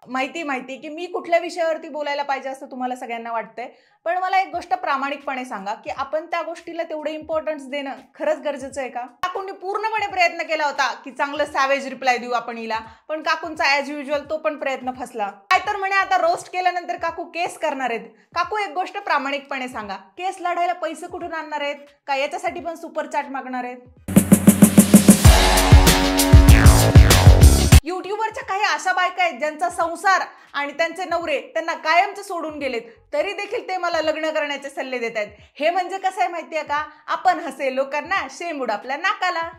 माहिती की मी कुठल्या विषयावरती बोलायला पाहिजे असं तुम्हाला सगळ्यांना वाटतंय, पण मला एक गोष्ट प्रामाणिकपणे सांगा की आपण त्या गोष्टीला तेवढे इम्पॉर्टन्स देणं खरंच गरजेचं आहे का? काकूंनी पूर्णपणे प्रयत्न केला होता की चांगलं सॅवेज रिप्लाय देऊ आपण हिला, पण काकूंचा ॲज युज्युअल तो पण प्रयत्न फसला. काय तर म्हणे आता रोस्ट केल्यानंतर काकू केस करणार आहेत. काकू एक गोष्ट प्रामाणिकपणे सांगा, केस लढायला पैसे कुठून आणणार आहेत का? याच्यासाठी पण सुपर चॅट मागणार आहेत? युट्यूबरच्या काही अशा बायका आहेत ज्यांचा संसार आणि त्यांचे नवरे त्यांना कायमचे सोडून गेलेत, तरी देखील ते मला लग्न करण्याचे सल्ले देत आहेत. हे म्हणजे कसं आहे माहितीये का? आपण हसे लोकांना, शेंबूड आपल्या नाकाला.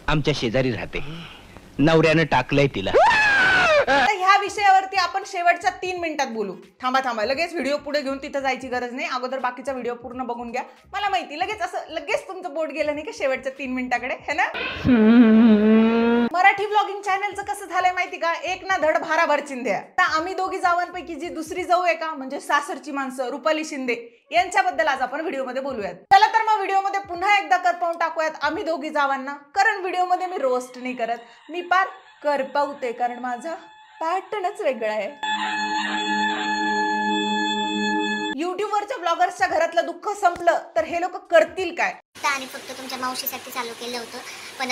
आमच्या शेजारी राहते, नवऱ्यानं टाकलंय तिला. ह्या विषयावरती आपण शेवटच्या 3 मिनिटात बोलू. थांबा लगेच व्हिडिओ पुढे घेऊन तिथं जायची गरज नाही. अगोदर बाकीचा व्हिडिओ पूर्ण बघून घ्या. मला माहिती लगेच तुमचं बोट गेलं नाही का शेवटच्या 3 मिनिटाकडे, है ना? मराठी ब्लॉगिंग चॅनलचं कसं झालंय माहिती का? एक ना धड भाराभर चिंध्या. आता आम्ही दोघी जावांपैकी जी दुसरी जाऊ आहे का, म्हणजे सासरची माणसं रुपाली शिंदे, यांच्याबद्दल आज आपण व्हिडिओमध्ये बोलूयात. चला तर मग व्हिडिओमध्ये पुन्हा एकदा करपावून टाकूयात आम्ही दोघी जावांना. कारण व्हिडिओमध्ये मी रोस्ट नाही करत, मी पार करपावते, कारण माझा पॅटर्नच वेगळा आहे. युट्यूबवरच्या ब्लॉगर्सच्या घरातलं दुःख संपलं तर हे लोक करतील काय? आणि फक्त तुमच्या मावशीसाठी चालू केलं होतं, पण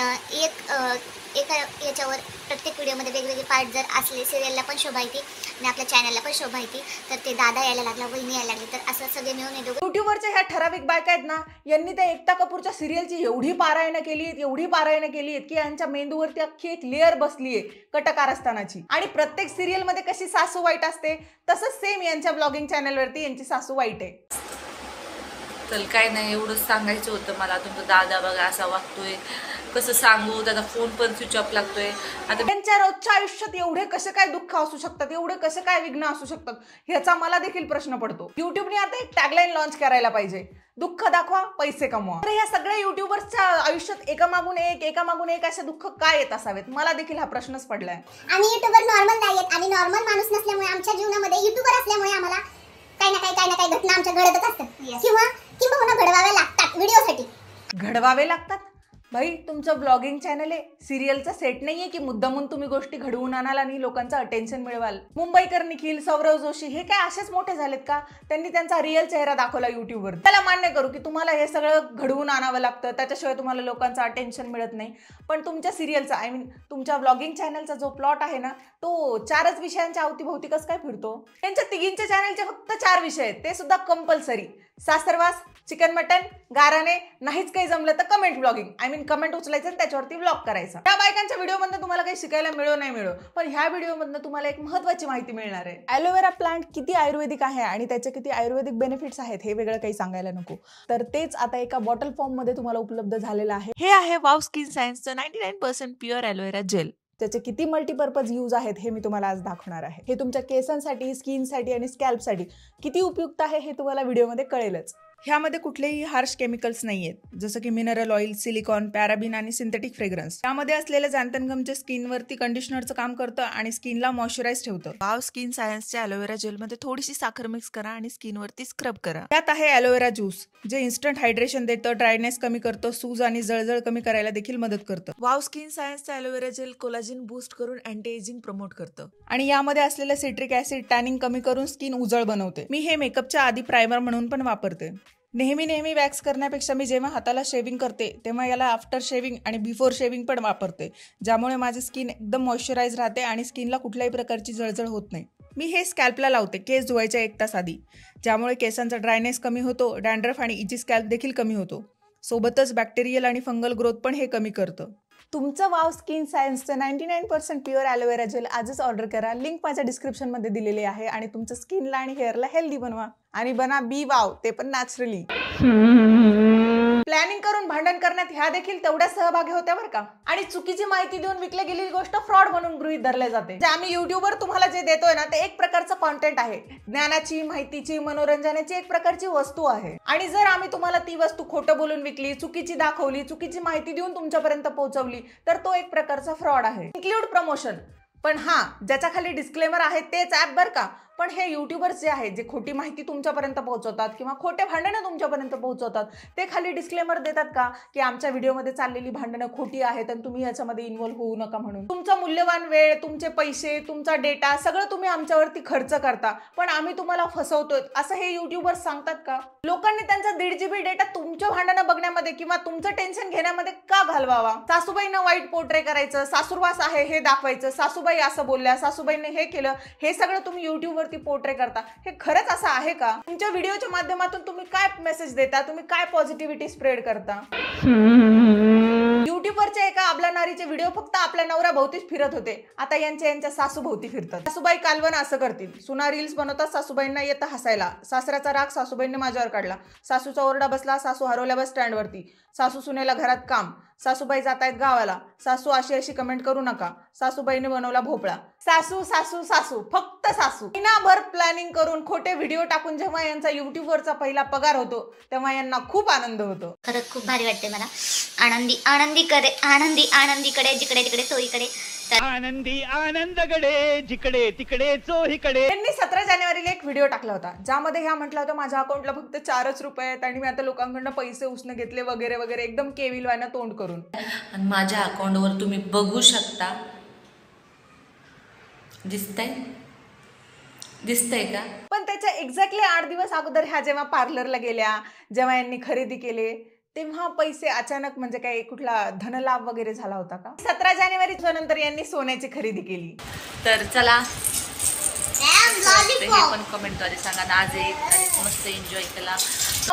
एका याच्यावर प्रत्येक व्हिडिओमध्ये वेगवेगळे पार्ट जर असले, सिरियलला पण शोभा येते आणि आपल्या चॅनलला पण शोभा येते, तर ते दादा यायला लागला, वहिनी यायला लागली, तर असं सगळे मिळून येतो. युट्यूबवरच्या ह्या ठराविक बायका आहेत ना, यांनी त्या एकता कपूरच्या सिरियलची एवढी पारायणं केली की यांच्या मेंदूवरती अख्खी एक लेअर बसलीये कटकारस्थानाची. आणि प्रत्येक सिरियलमध्ये कशी सासू वाईट असते, तसंच सेम यांच्या ब्लॉगिंग चॅनलवरती यांची सासू वाईट आहे. तर काय नाही, एवढंच सांगायचं होतं मला. तुमचा दादा बघा असा वागतोय, कसं सांगू, त्याचा फोन पण स्विच ऑफ लागतोय. आता त्यांच्या रोजच्या आयुष्यात एवढे कसे काय दुःख असू शकतात, एवढे कसे काय विघ्न असू शकतात, ह्याचा मला देखील प्रश्न पडतो. युट्यूबने आता एक टॅगलाईन लॉन्च करायला पाहिजे, दुःख दाखवा, पैसे कमवा. तर या सगळ्या युट्यूबर्सच्या आयुष्यात एकामागून एक असे दुःख काय येत असावेत? मला देखील हा प्रश्नच पडलाय. आम्ही युट्यूबर नॉर्मल नाहीयेत आणि नॉर्मल माणूस नसल्यामुळे आमच्या जीवनामध्ये युट्यूबर असल्यामुळे आम्हाला काही ना काही घटना आमच्या घडतच असतात किंवा घडवावे लागतात. व्हिडिओसाठी घडवावे लागतात. भाई, तुमचं ब्लॉगिंग चॅनल आहे, सिरियलचा सेट नाहीये की मुद्दामून तुम्ही गोष्टी घडवून आणाल आणि लोकांचं अटेन्शन मिळवाल. मुंबईकर निखिल, सौरव जोशी हे काय असेच मोठे झालेत का? त्यांनी त्यांचा रिअल चेहरा दाखवला युट्यूबवर. त्याला मान्य करू की तुम्हाला हे सगळं घडवून आणावं लागतं, त्याच्याशिवाय तुम्हाला लोकांचं अटेन्शन मिळत नाही. पण तुमच्या सिरियलचा तुमच्या ब्लॉगिंग चॅनलचा जो प्लॉट आहे ना, तो 4च विषयांच्या अवतीभोवती कसं काय फिरतो? त्यांच्या तिघींच्या चॅनलचे फक्त 4 विषय आहेत, ते सुद्धा कंपल्सरी. सासरवास, चिकन मटन, गाराने, नाहीच काही जमलं तर कमेंट ब्लॉगिंग. कमेंट उचलायचं आणि त्याच्यावरती ब्लॉग करायचा. त्या बायकांच्या व्हिडिओमधून तुम्हाला काही शिकायला मिळो नाही मिळो, पण ह्या व्हिडिओमधून तुम्हाला एक महत्त्वाची माहिती मिळणार आहे. ॲलोवेरा प्लांट किती आयुर्वेदिक आहे आणि त्याचे किती आयुर्वेदिक बेनिफिट्स आहेत हे वेगळं काही सांगायला नको. तर तेच आता एका बॉटल फॉर्म मध्ये तुम्हाला उपलब्ध झालेलं आहे. हे आहे वाव स्किन सायन्सचं 99% प्युअर ॲलोवेरा जेल. त्याचे किती मल्टीपर्पज यूज आहेत हे मी तुम्हाला आज दाखवणार आहे. हे तुमच्या केसांसाठी, स्किनसाठी आणि स्कॅल्पसाठी किती उपयुक्त आहे हे तुम्हाला व्हिडिओमध्ये कळेलच. ह्यामध्ये कुठलेही हार्श केमिकल्स नाहीयेत, जसं की मिनरल ऑइल, सिलिकॉन, पॅराबिन आणि सिंथेटिक फ्रेग्रन्स. त्यामध्ये असलेलं झॅन्थनगमचे स्किनवरती कंडिशनरचं काम करतं आणि स्किनला मॉइश्चराइज ठेवतं. वाव स्किन सायन्सच्या ॲलोवेरा जेलमध्ये थोडीशी साखर मिक्स करा आणि स्किनवरती स्क्रब करा. त्यात आहे ॲलोवेरा ज्यूस, जे इन्स्टंट हायड्रेशन देतं, ड्रायनेस कमी करतं, सूज आणि जळजळ कमी करायला देखील मदत करतं. वाव स्किन सायन्सचं ॲलोवेरा जेल कोलाजिन बूस्ट करून अँटी एजिंग प्रमोट करतं आणि यामध्ये असलेलं सिट्रिक ऍसिड टॅनिंग कमी करून स्किन उजळ बनवते. मी हे मेकअपच्या आधी प्रायमर म्हणून पण वापरते. नेहमी वॅक्स करण्यापेक्षा मी जेव्हा हाताला शेविंग करते तेव्हा याला आफ्टर शेविंग आणि बिफोर शेविंग पण वापरते, ज्यामुळे माझी स्किन एकदम मॉइश्चराइज राहते आणि स्किनला कुठल्याही प्रकारची जळजळ होत नाही. मी हे स्कॅल्पला लावते केस धुवायच्या 1 तास आधी, ज्यामुळे केसांचा ड्रायनेस कमी होतो, डॅन्ड्रफ आणि इची स्कॅल्प देखील कमी होतो. सोबतच बॅक्टेरियल आणि फंगल ग्रोथ पण हे कमी करतं. तुमचं वाव स्किन सायन्सचं 99% प्युअर ॲलोवेरा जेल आजच ऑर्डर करा. लिंक माझ्या डिस्क्रिप्शनमध्ये दिलेली आहे आणि तुमच्या स्किनला आणि हेअरला हेल्दी बनवा आणि बना बी वाव, ते पण नॅचरली. प्लॅनिंग करून भांडण करण्यात ह्या देखील तेवढ्या सहभागी होत्या बरं का. आणि चुकीची माहिती देऊन विकली गेलेली गोष्ट फ्रॉड म्हणून गृहीत धरले जाते. जे आम्ही युट्यूबवर तुम्हाला जे देतोय ना, ते एक प्रकारचं कॉन्टेंट आहे, ज्ञानाची, माहितीची, मनोरंजनाची एक प्रकारची वस्तू आहे. आणि जर आम्ही तुम्हाला ती वस्तू खोटं बोलून विकली, चुकीची दाखवली, चुकीची माहिती देऊन तुमच्यापर्यंत पोहोचवली, तर तो एक प्रकारचा फ्रॉड आहे. Include promotion. पण हां, ज्याच्या खाली डिस्क्लेमर आहे तेच ॲप बरं का. पण हे यूट्यूबर्स जे आहेत, जे खोटी माहिती तुमच्यापर्यंत पोहोचवतात किंवा खोटे भांडणं तुमच्यापर्यंत पोहोचवतात, ते खाली डिस्क्लेमर देतात का की आमच्या व्हिडिओमध्ये चाललेली भांडणं खोटी आहेत आणि तुम्ही याच्यामध्ये इन्व्हॉल्व होऊ नका म्हणून. तुमचा मूल्यवान वेळ, तुमचे पैसे, तुमचा डेटा सगळं तुम्ही आमच्यावरती खर्च करता, पण आम्ही तुम्हाला फसवतोय असं हे यूट्यूबर्स सांगतात का? लोकांनी त्यांचा 1.5 GB डेटा तुमच्या भांडणं बघण्यामध्ये किंवा तुमचं टेन्शन घेण्यामध्ये का घालवावा? सासूबाईंना वाईट पोर्ट्रे करायचं, सासूरवास आहे हे दाखवायचं, सासूबाई असं बोलल्या, सासूबाईंनी हे केलं, हे सगळं तुम्ही युट्यूबवरती पोर्ट्रे करता. हे खरंच असं आहे का? तुमच्या व्हिडिओच्या माध्यमातून तुम्ही काय मेसेज देता, तुम्ही काय पॉझिटिव्हिटी स्प्रेड करता? युट्यूबवरच्या एका आबला नारीचे व्हिडिओ फक्त आपल्या नवऱ्याभोवतीच फिरत होते, आता यांच्या सासूभोवती फिरतात. सासूबाई कालवण असं करतील, सुना रील्स बनवतात, सासूबाईंना येतं हसायला, सासऱ्याचा राग सासूबाईंनी माझ्यावर काढला, सासूचा ओरडा बसला, सासू हरवल्या बस स्टँडवरती, सासू सुनेला घरात काम, सासूबाई जात आहेत गावाला, सासू अशी कमेंट करू नका, सासूबाईने बनवला भोपळा. सासू सासू सासू, फक्त सासू. महिनाभर प्लॅनिंग करून खोटे व्हिडिओ टाकून जेव्हा यांचा युट्यूबवरचा पहिला पगार होतो तेव्हा यांना खूप आनंद होतो. खरंच खूप भारी वाटते मला. आनंदीकडे जिकडे तिकडे चोहीकडे. आनंदी आनंदकडे जिकडे तिकडे चोहीकडे. त्यांनी 17 जानेवारीला एक व्हिडिओ टाकला होता ज्यामध्ये ह्या म्हटलं होतं माझ्या अकाउंटला फक्त 4 रुपये आहेत आणि मी आता लोकांकडनं पैसे उसने घेतले वगैरे वगैरे, एकदम केविलवानं तोंड करून. आणि माझ्या अकाउंटवर तुम्ही बघू शकता, दिसतंय का? पण त्याच्या एक्झॅक्टली 8 दिवस अगोदर ह्या जेव्हा पार्लरला गेल्या, जेव्हा यांनी खरेदी केले, तेव्हा पैसे अचानक म्हणजे काही कुठला धनलाभ वगैरे झाला होता का? 17 जानेवारीच्या नंतर यांनी सोन्याची खरेदी केली. तर चला हे पण कमेंटद्वारे सांगा ना. आज मस्त एन्जॉय केला.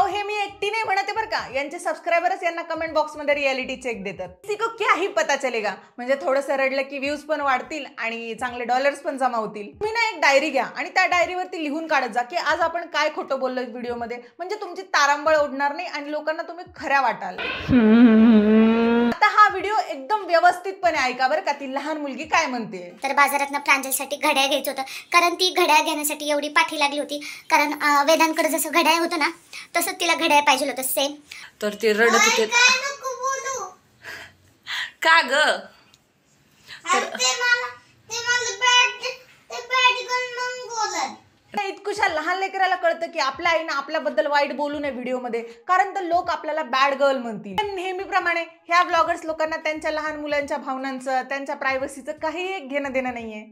हे मी एकटी नाही म्हणते बरं का, यांचे सबस्क्रायबरच यांना कमेंट बॉक्स मध्ये रियालिटी चेक देतात. किसी को क्या ही पता चलेगा, म्हणजे थोडंसं रडलं की व्ह्यूज पण वाढतील आणि चांगले डॉलर्स पण जमा होतील. तुम्ही ना एक डायरी घ्या आणि त्या डायरीवरती लिहून काढत जा की आज आपण काय खोटं बोललो व्हिडिओमध्ये, म्हणजे तुमची तारांबळ उडणार नाही आणि लोकांना तुम्ही खऱ्या वाटाल. आता हा व्हिडिओ एकदम व्यवस्थितपणे ऐका बरं का, ती लहान मुलगी काय म्हणते. तर बाजारातनं प्रांजलसाठी घड्याळ घ्यायचं होतं, कारण ती घड्याळ घेण्यासाठी एवढी पाठी लागली होती, कारण वेदांकडे जसं घड्याळ होतं ना तसं तिला घड्याळ पाहिजे होतं सेम. तर ते रडत होते. का ग? इतकुशा लहान लेकराला कळतं की आपल्या आईनं आपल्याबद्दल वाईट बोलू नये व्हिडिओमध्ये, कारण तर लोक आपल्याला बॅड गर्ल म्हणतील. नेहमीप्रमाणे ह्या ब्लॉगर्स लोकांना त्यांच्या लहान मुलांच्या भावनांचं, त्यांच्या प्रायव्हसीचं काही एक घेणं देणं नाहीये.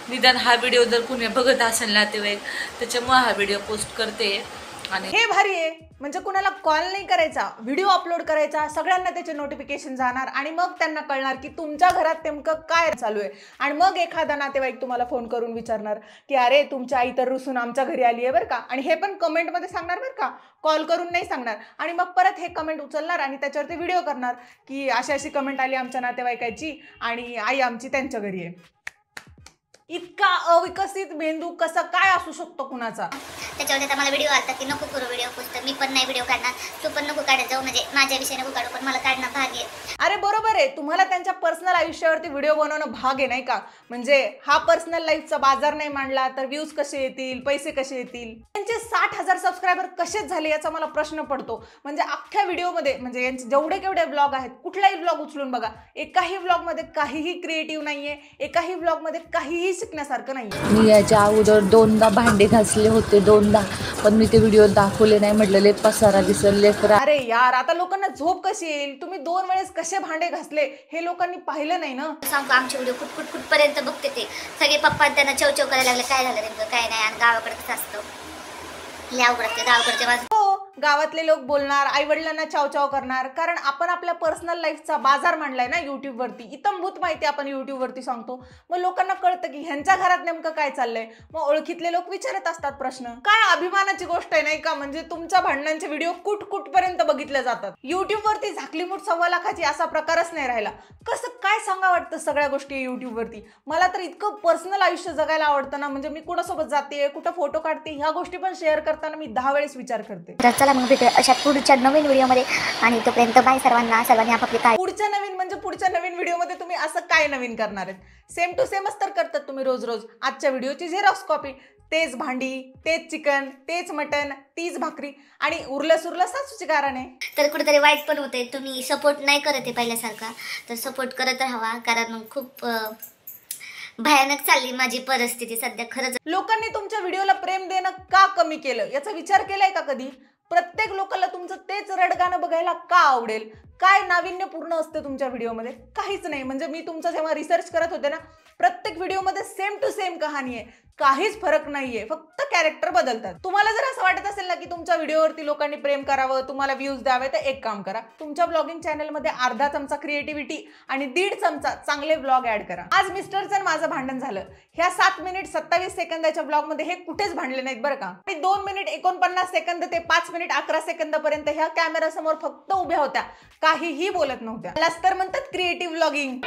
निदान हा व्हिडिओ जर कुणी बघत असेल नातेवाईक, त्याच्यामुळे हा व्हिडिओ पोस्ट करते. आणि हे भारी आहे, म्हणजे कुणाला कॉल नाही करायचा, व्हिडिओ अपलोड करायचा, सगळ्यांना त्याचे नोटिफिकेशन जाणार आणि मग त्यांना कळणार की तुमच्या घरात नेमकं काय चालू आहे. आणि मग एखादा नातेवाईक तुम्हाला फोन करून विचारणार की अरे तुमची आई तर रुसून आमच्या घरी आली आहे बरं का, आणि हे पण कमेंटमध्ये सांगणार बरं का, कॉल करून नाही सांगणार. आणि मग परत हे कमेंट उचलणार आणि त्याच्यावरती व्हिडिओ करणार की अशी कमेंट आली आमच्या नातेवाईकाची आणि आई आमची त्यांच्या घरी आहे. इतका अविकसित मेंदू कसा काय असू शकतो कुणाचा. त्याच्यावर आता मला व्हिडिओ आलता की नको करू व्हिडिओ पोस्ट, तर मी पण नाही व्हिडिओ काढणार, तू पण नको काढत जाऊ, म्हणजे माझ्या विषयी नको काढू, पण मला काढणं भाग आहे. अरे बरोबर आहे, तुम्हाला त्यांच्या पर्सनल आयुष्यावरती व्हिडिओ बनवणं भाग आहे नाही का, म्हणजे हा पर्सनल लाईफचा बाजार नाही मांडला तर व्ह्यूज कसे येतील, पैसे कसे येतील. त्यांचे 60,000 सबस्क्रायबर कसेच झाले याचा मला प्रश्न पडतो. म्हणजे अख्ख्या व्हिडिओमध्ये, म्हणजे यांचे जेवढे केवढे ब्लॉग आहेत, कुठलाही ब्लॉग उचलून बघा, एकाही ब्लॉगमध्ये काहीही क्रिएटिव्ह नाहीये, एकाही ब्लॉगमध्ये काहीही शिकण्यासारखं नाहीये. मी याच्या अगोदर 2दा भांडे घासले होते, 2दा, पण मी ते व्हिडिओ दाखवले नाही, म्हटलेले पसारा दिसले. अरे यार, आता लोकांना झोप कशी येईल, तुम्ही 2 वेळेस कसे भांडे घासले हे लोकांनी पाहिलं नाही ना. सांगतो आमचे व्हिडिओ कुठपर्यंत बघते ते सगळे. पप्पा त्यांना चवचव करायला लागले, काय झालं नेमकं काय नाही. आणि गावाकडे कसं असतं, लय अवघड असते गावाकडचे माझं. हो, गावातले लोक बोलणार, आई वडिलांना चावचाव करणार, कारण आपण आपल्या पर्सनल लाईफचा बाजार मांडलाय ना युट्यूबवरती. इतंभूत माहिती आपण युट्यूबवरती सांगतो, मग लोकांना कळतं की ह्यांच्या घरात नेमकं काय चाललंय. मग ओळखीतले लोक विचारत असतात प्रश्न. काय अभिमानाची गोष्ट आहे नाही का, म्हणजे तुमच्या भांडणांचे व्हिडिओ कुठपर्यंत बघितले जातात. युट्यूबवरती झाकलीमुठ 1.25 लाखाची असा प्रकारच नाही राहिला. कसं काय सांगा वाटतं सगळ्या गोष्टी युट्यूबवरती. मला तर इतकं पर्सनल आयुष्य जगायला आवडतं ना, म्हणजे मी कुणासोबत जाते, कुठं फोटो काढते, ह्या गोष्टी पण शेअर करताना मी 10 वेळेस विचार करते. मग भेटूया अशा पुढच्या नवीन व्हिडिओमध्ये, आणि तोपर्यंत बाय सर्वांनी आपापले काय. पुढच्या नवीन व्हिडिओमध्ये तुम्ही असं काय नवीन करणार आहेत. सेम टू सेमच तर करतात तुम्ही रोज. आजच्या व्हिडिओची झेरॉक्स कॉपी, तेच भांडी, तेच चिकन, तेच मटन, तीच भाकरी आणि उरलं सासूची गाराने. तर कुठेतरी वाईट पण होते, तुम्ही सपोर्ट नाही करत आहे पहिल्यासारखा, तर सपोर्ट करत राहावा, कारण खूप भयानक चालली माझी परिस्थिती सध्या खरंच. लोकांनी तुमच्या व्हिडिओला प्रेम देणं का कमी केलं याचा विचार केलाय का कधी? प्रत्येक लोकांना तुमचं तेच रडगाणं बघायला का आवडेल? काय नाविन्यपूर्ण असते तुमच्या व्हिडिओमध्ये? काहीच नाही. म्हणजे मी तुमचा जेव्हा रिसर्च करत होते ना, प्रत्येक व्हिडिओमध्ये सेम टू सेम कहाणी आहे, काहीच फरक नाहीये, फक्त कॅरेक्टर बदलतात. तुम्हाला जर असं वाटत असेल ना की तुमच्या व्हिडिओवरती लोकांनी प्रेम करावं, तुम्हाला व्ह्यूज द्यावे, तर एक काम करा, तुमच्या ब्लॉगिंग चॅनलमध्ये अर्धा चमचा क्रिएटिव्हिटी आणि 1.5 चमचा चांगले ब्लॉग ऍड करा. आज मिस्टरचं माझं भांडण झालं. ह्या 7 मिनिट 27 सेकंदाच्या ब्लॉगमध्ये हे कुठेच भांडले नाहीत बरं का. 2 मिनिट 49 सेकंद ते 5 मिनिट 11 सेकंदापर्यंत ह्या कॅमेरा समोर फक्त उभ्या होत्या, काहीही बोलत नव्हत्या. त्यालाच तर म्हणतात क्रिएटिव्ह ब्लॉगिंग.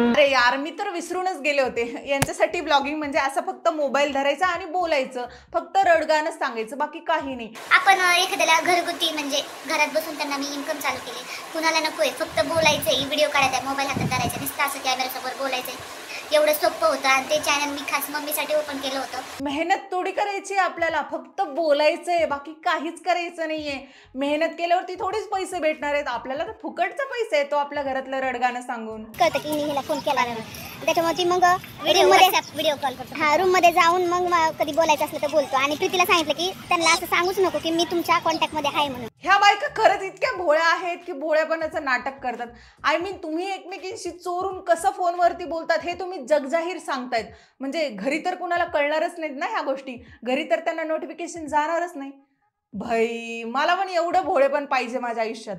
अरे यार, मी तर विसरूनच गेले होते. यांच्यासाठी ब्लॉगिंग म्हणजे असं फक्त मोबाईल धरायचा आणि बोलायचं, फक्त रडगाणच सांगायचं, बाकी काही नाही. आपण एखाद्याला घरगुती म्हणजे घरात बसून त्यांना मी इन्कम चालू केली. कुणाला नकोय, फक्त बोलायचंय, व्हिडिओ काढायचा, मोबाईल हातात धरायचा, नुसतं असं कॅमेऱ्यासमोर बोलायचंय. एवढं सोपं होतं आणि ते चॅनल मी खास मम्मीसाठी ओपन केलं होतं. मेहनत थोडी करायची आपल्याला, फक्त बोलायचंय, बाकी काहीच करायचं नाहीये. मेहनत केल्यावरती थोडीच पैसे भेटणार आहेत आपल्याला, तर फुकटचा पैसा येतो आपल्या घरातलं रडगाणं सांगून. कळतं की मी हिला फोन केला त्याच्यामुळे मग व्हिडिओ कॉल करतो. हा, रूम मध्ये जाऊन मग कधी बोलायचं असलं तर बोलतो. आणि प्रीतीला सांगितलं की त्यांना असं सांगूच नको की मी तुमच्या कॉन्टॅक्ट मध्ये आहे म्हणून. ह्या बायका खरंच इतक्या भोळ्या आहेत की भोळ्यापणाचं नाटक करतात. आय मीन, तुम्ही एकमेकींशी चोरून कसं फोनवरती बोलतात हे तुम्ही जगजाहीर सांगतायत. म्हणजे घरी तर कुणाला कळणारच नाहीत ना ह्या गोष्टी, घरी तर त्यांना नोटिफिकेशन जाणारच नाही. भाई, मला पण एवढं भोळेपण पाहिजे माझ्या आयुष्यात.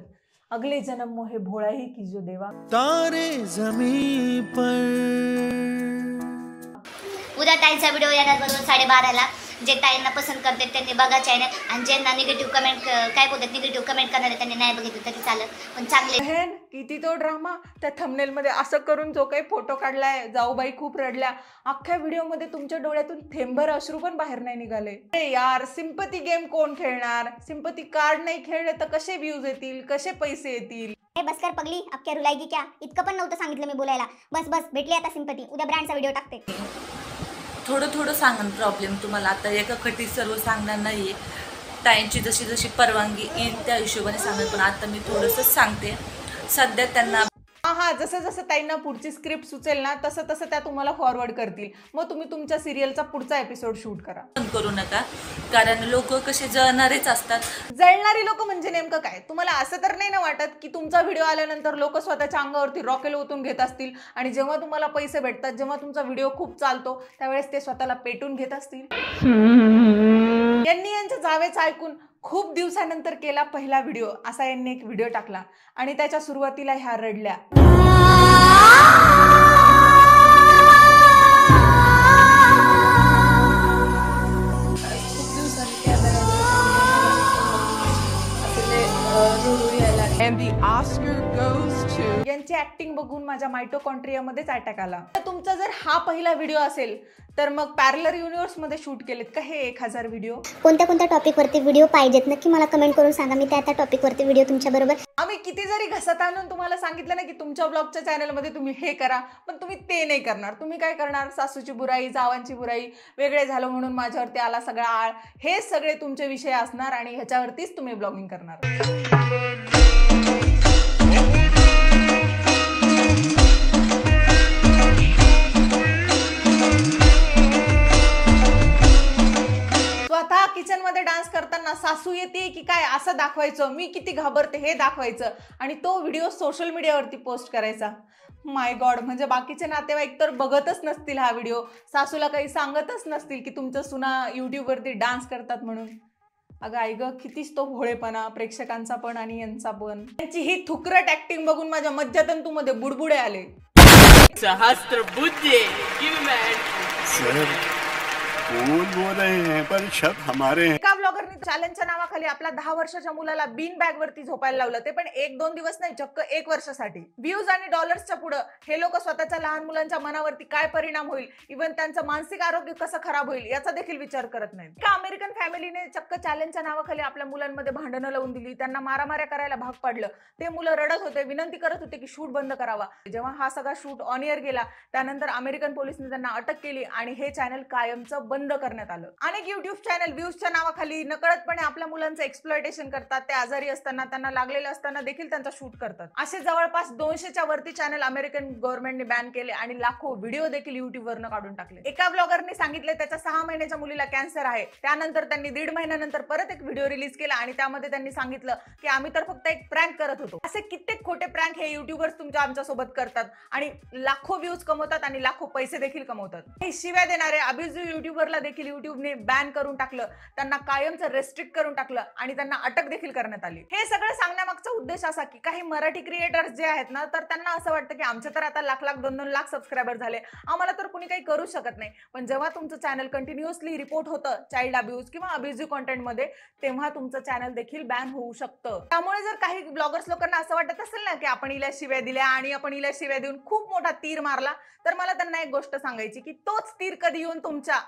अगले जन्म मोहे भोळा ही कीजो देवा. तारे जमीन पर. उद्या ताईंचा व्हिडिओ येणार बरोबर 12:30ला. जे ताईंना पसंत करतात त्यांनी बघा चॅनल, आणि ज्यांना निगेटिव्ह कमेंट काय बोलतात, निगेटिव्ह कमेंट करणारे त्यांनी नाही बघितलं तरी चालत, पण चांगले. बहन, किती तो ड्रामा. त्या थंबनेल मध्ये असं करून जो काही फोटो काढलाय, जाऊबाई खूप रडल्या. अख्ख्या व्हिडिओमध्ये तुमच्या डोळ्यातून थेंबर अश्रू पण बाहेर नाही निघाले. अरे यार, सिंपती गेम कोण खेळणार? सिंपती कार्ड नाही खेळले तर कसे व्ह्यूज येतील, कसे पैसे येतील? बस कर पगली, अब क्या रुलाएगी क्या? इतकं पण नव्हतं सांगितलं मी बोलायला. बस बस, भेटली आता सिंपती. उद्या ब्रँडचा व्हिडिओ टाकते. थोडं थोडं सांगन प्रॉब्लेम तुम्हाला. आता एका खटीत सर्व सांगणार नाही आहे. टाईमची जशी जशी परवानगी येईल त्या हिशोबाने सांगेन, पण आता मी थोडंसंच सांगते. सध्या त्यांना हा, जसं जसं ताईंना पुढची स्क्रिप्ट सुचेल ना, तसं तसं त्या तुम्हाला फॉरवर्ड करतील. मग तुम्ही तुमच्या सिरियलचा पुढचा एपिसोड शूट करा. करू नका, कारण लोक कसे जळणारेच असतात. जळणारी लोक म्हणजे नेमकं काय? तुम्हाला असं तर नाही ना वाटत की तुमचा व्हिडिओ आल्यानंतर लोक स्वतःच्या अंगावरती रॉकेल ओतून घेत असतील आणि जेव्हा तुम्हाला पैसे भेटतात, जेव्हा तुमचा व्हिडिओ खूप चालतो, त्यावेळेस ते स्वतःला पेटून घेत असतील? यांनी यांच्या जावेच ऐकून खूप दिवसानंतर केला पहिला व्हिडिओ, असा यांनी एक व्हिडिओ टाकला आणि त्याच्या सुरुवातीला ह्या रडल्या. And the Oscar goes to. यांची ऍक्टिंग बघून माझ्या मायटोकॉन्ट्रियामध्येच अटॅक आला. तुमचा जर हा पहिला व्हिडिओ असेल तर मग पॅरलर युनिव्हर्स मध्ये शूट केलेत का हे 1000 व्हिडिओ? कोणत्या टॉपिकवरती व्हिडिओ पाहिजेत नक्की मला कमेंट करून सांगा. मी त्या टॉपिकवरती व्हिडिओ तुमच्या बरोबर. आम्ही किती जरी घसत आणून तुम्हाला सांगितलं ना की तुमच्या ब्लॉगच्या चॅनलमध्ये तुम्ही हे करा, पण तुम्ही ते नाही करणार. तुम्ही काय करणार? सासूची बुराई, जावांची बुराई, वेगळे झालं म्हणून माझ्यावरती आला सगळा आळ, हे सगळे तुमचे विषय असणार आणि ह्याच्यावरतीच तुम्ही ब्लॉगिंग करणार. स्वतः किचन मध्ये डान्स करताना सासू येते की काय असं दाखवायचं, मी किती घाबरते हे दाखवायचं आणि तो व्हिडिओ सोशल मीडियावरती पोस्ट करायचा. माय गॉड, म्हणजे बाकीचे नातेवाईक तर बघतच नसतील हा व्हिडिओ, सासूला काही सांगतच नसतील की तुमचं सुना युट्यूबवरती डान्स करतात म्हणून. अगं आई ग, कितीच तो भोळेपणा प्रेक्षकांचा पण आणि यांचा पण. त्यांची ही थुकरट ऍक्टिंग बघून माझ्या मज्जातंतूमध्ये बुडबुडे आले. सहस्त्र बुद्धि. Give me सर, कौन बोल रहे हैं? पर शब्द हमारे हैं. एका ब्लॉगरनी चॅलेंजच्या नावाखाली आपल्या 10 वर्षाच्या मुलाला बीन बॅग वरती झोपायला लावलं, ते पण 1-2 दिवस नाही, चक्क 1 वर्षासाठी. व्ह्यूज आणि डॉलर्सच्या पुढे हे लोक स्वतःच्या लहान मुलांच्या मनावरती काय परिणाम होईल, इव्हन त्यांचं मानसिक आरोग्य कसं खराब होईल याचा देखील विचार करत नाहीत. एका अमेरिकन फॅमिलीने चक्क चॅलेंजच्या नावाखाली आपल्या मुलांमध्ये भांडणं लावून दिली, त्यांना मारामाऱ्या करायला भाग पाडलं. ते मुलं रडत होते, विनंती करत होते की शूट बंद करावा. जेव्हा हा सगळा शूट ऑन एअर गेला, त्यानंतर अमेरिकन पोलिसांनी त्यांना अटक केली आणि हे चॅनल कायमचं बंद करण्यात आलं. अनेक युट्यूब चॅनल व्ह्यूजच्या नावाखाली नकळत नकळतपणे आपल्या मुलांचं एक्सप्लॉयटेशन करतात. ते आजारी असताना, त्यांना लागलेले असताना देखील त्यांचा शूट करतात. असे जवळपास 200च्या वरती चॅनल अमेरिकन गव्हर्नमेंटने बॅन केले आणि लाखो व्हिडिओ देखील युट्यूबवरनं काढून टाकले. एका ब्लॉगरने सांगितले त्याच्या 6 महिन्याच्या मुलीला कॅन्सर आहे. त्यानंतर त्यांनी 1.5 महिन्यानंतर परत एक व्हिडिओ रिलीज केला आणि त्यामध्ये त्यांनी सांगितलं की आम्ही तर फक्त एक प्रँक करत होतो. असे कित्येक खोटे प्रँक हे युट्यूबर्स आमच्या सोबत करतात आणि लाखो व्ह्यूज कमवतात आणि लाखो पैसे देखील कमवतात. हे शिव्या देणारे अभिजित युट्यूबरला देखील युट्यूबने बॅन करून टाकलं, त्यांना कायमचं रेस्ट्रिक्ट करून टाकलं आणि त्यांना अटक देखील करण्यात आली. हे सगळं सांगण्यामागचा उद्देश असा की काही मराठी क्रिएटर्स जे आहेत ना, तर त्यांना असं वाटतं की आमचे तर आता लाख 2-2 लाख सबस्क्रायबर झाले, आम्हाला तर कुणी काही करू शकत नाही. पण जेव्हा तुमचं चॅनल कंटिन्युअसली रिपोर्ट होतं चाइल्ड अब्यूज किंवा अब्युझिव्ह कॉन्टेंटमध्ये, तेव्हा तुमचं चॅनल देखील बॅन होऊ शकतं. त्यामुळे जर काही ब्लॉगर्स लोकांना असं वाटत असेल ना की आपण हिला शिव्या दिल्या आणि आपण हिला शिव्या देऊन खूप मोठा तीर मारला, तर मला त्यांना एक गोष्ट सांगायची की तोच तीर कधी येऊन तुमच्या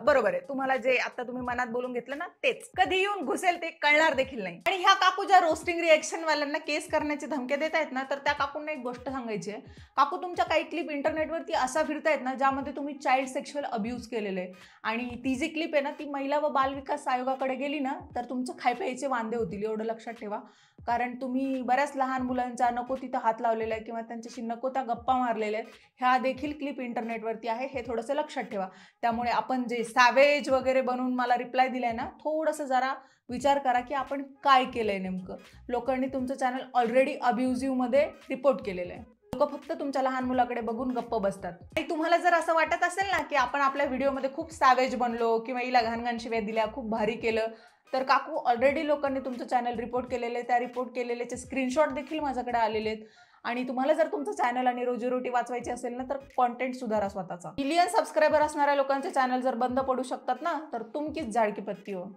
बरोबर आहे, तुम्हाला जे आता तुम्ही मनात बोलून घेतलं ना, तेच कधी येऊन घुसेल ते कळणार देखील नाही. आणि ह्या काकू ज्या रोस्टिंग रिएक्शन वाल्यांना केस करण्याची धमक्या देत आहेत ना, तर त्या काकूंना एक गोष्ट सांगायची आहे. काकू, तुमच्या काही क्लिप इंटरनेटवरती असा फिरतायत ना ज्यामध्ये तुम्ही चाइल्ड सेक्शुअल अब्यूज केलेले आहे आणि ती जी क्लिप आहे ना ती महिला व बाल विकास आयोगाकडे गेली ना, तर तुमचं खायप्यायचे वांदे होतील, एवढं लक्षात ठेवा. कारण तुम्ही बऱ्याच लहान मुलांचा नको तिथं हात लावलेला आहे किंवा त्यांच्याशी नको त्या गप्पा मारलेल्या आहेत. ह्या देखील क्लिप इंटरनेटवरती आहे, हे थोडंसं लक्षात ठेवा. त्यामुळे आपण जे सॅवेज वगैरे बनवून मला रिप्लाय दिलाय ना, थोडंसं जरा विचार करा की आपण काय केलंय नेमकं. लोकांनी तुमचं चॅनल ऑलरेडी अब्युझिव्हमध्ये रिपोर्ट केलेलं आहे. लोक फक्त तुमच्या लहान मुलाकडे बघून गप्प बसतात. आणि तुम्हाला जर असं वाटत असेल ना की आपण आपल्या व्हिडिओमध्ये खूप सॅवेज बनलो किंवा हिला घाणघाण शिव्या दिल्या, खूप भारी केलं, तर काकू ऑलरेडी लोकांनी तुमचं चॅनल रिपोर्ट केलेलं आहे. त्या रिपोर्ट केलेल्याचे स्क्रीनशॉट देखील माझ्याकडे आलेले आहेत. आणि तुम्हाला जर तुमचं चॅनल आणि रोजीरोटी वाचवायची असेल ना, तर कॉन्टेंट सुधारा स्वतःचा. मिलियन सबस्क्रायबर असणाऱ्या लोकांचे चॅनल जर बंद पडू शकतात ना, तर तुमकीच जाडकी पत्ती हो.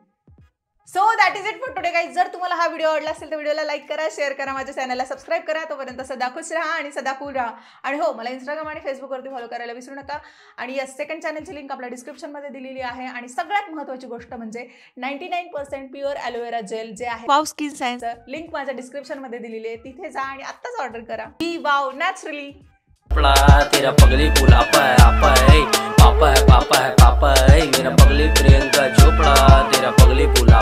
So that is it for today guys. जर तुम्हाला हा व्हिडिओ आवडला असेल तर व्हिडिओला लाईक करा, शेअर करा, माझ्या चॅनलला सबस्क्राईब करा. तोपर्यंत सदा खुश राहा आणि सदा कूल राहा. आणि हो, मला इंस्टाग्राम आणि फेसबुकवरती फॉलो करायला विसरू नका. आणि या सेकंड चॅनलची लिंक आपल्या डिस्क्रिप्शनमध्ये दिलेली आहे. आणि सगळ्यात महत्त्वाची गोष्ट म्हणजे 99% प्युअर ॲलोवेरा जेल जे आहे वाव स्किन सायन्स, लिंक माझ्या डिस्क्रिप्शनमध्ये दिलेली आहे. तिथे जा आणि आत्ताच ऑर्डर करा. बी वाव नॅचरली. तेरा पगली फूला पापा है पापा है पापा है पापा है मेरा पगली प्रियंका चोपड़ा तेरा पगली फूला